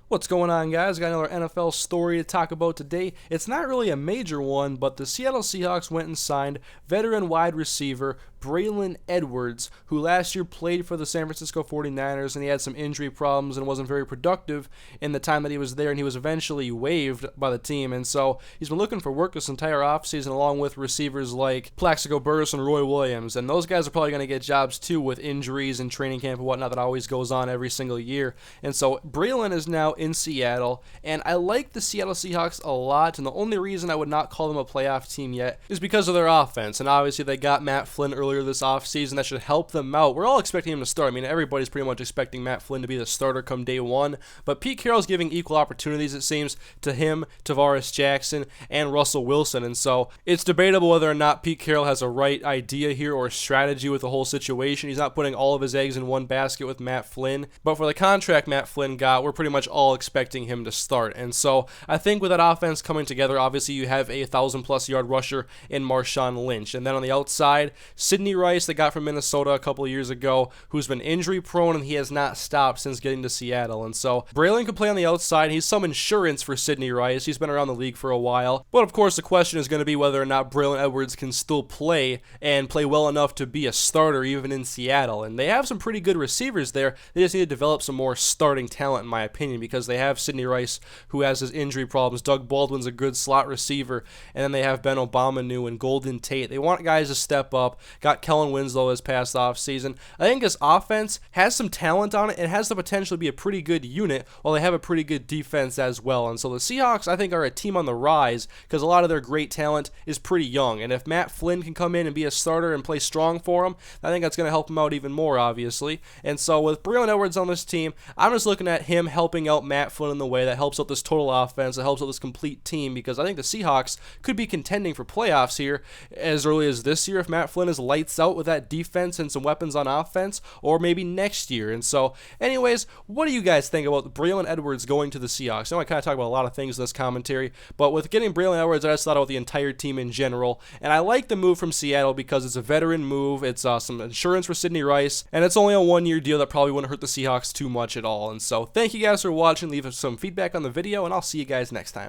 What's going on, guys? Got another NFL story to talk about today. It's not really a major one, but the Seattle Seahawks went and signed veteran wide receiver Braylon Edwards, who last year played for the San Francisco 49ers, and he had some injury problems and wasn't very productive in the time that he was there, and he was eventually waived by the team. And so he's been looking for work this entire offseason, along with receivers like Plaxico Burress and Roy Williams. And those guys are probably going to get jobs too with injuries and training camp and whatnot that always goes on every single year. And so Braylon is now in Seattle, and I like the Seattle Seahawks a lot, and the only reason I would not call them a playoff team yet is because of their offense. And obviously they got Matt Flynn earlier this offseason. That should help them out. We're all expecting him to start. I mean, everybody's pretty much expecting Matt Flynn to be the starter come day one, but Pete Carroll's giving equal opportunities, it seems, to him, Tavares Jackson, and Russell Wilson. And so it's debatable whether or not Pete Carroll has a right idea here or strategy with the whole situation. He's not putting all of his eggs in one basket with Matt Flynn, but for the contract Matt Flynn got, we're pretty much all expecting him to start. And so I think with that offense coming together, obviously you have a 1,000+ yard rusher in Marshawn Lynch. And then on the outside, Sidney Rice, they got from Minnesota a couple of years ago, who's been injury prone and he has not stopped since getting to Seattle. And so Braylon can play on the outside. He's some insurance for Sidney Rice. He's been around the league for a while. But of course the question is going to be whether or not Braylon Edwards can still play and play well enough to be a starter even in Seattle. And they have some pretty good receivers there. They just need to develop some more starting talent in my opinion, because they have Sidney Rice, who has his injury problems. Doug Baldwin's a good slot receiver. And then they have Ben Obama and Golden Tate. They want guys to step up. Got Kellen Winslow this past offseason. I think this offense has some talent on it. It has the potential to be a pretty good unit, while they have a pretty good defense as well. And so the Seahawks, I think, are a team on the rise, because a lot of their great talent is pretty young. And if Matt Flynn can come in and be a starter and play strong for them, I think that's going to help him out even more, obviously. And so with Braylon Edwards on this team, I'm just looking at him helping out Matt Flynn in the way that helps out this total offense, that helps out this complete team, because I think the Seahawks could be contending for playoffs here as early as this year if Matt Flynn is lights out with that defense and some weapons on offense, or maybe next year. And so anyways, what do you guys think about Braylon Edwards going to the Seahawks? I know I kind of talk about a lot of things in this commentary, but with getting Braylon Edwards, I just thought about the entire team in general, and I like the move from Seattle because it's a veteran move. It's some insurance for Sidney Rice, and it's only a one-year deal that probably wouldn't hurt the Seahawks too much at all. And so thank you guys for watching. Leave us some feedback on the video, and I'll see you guys next time.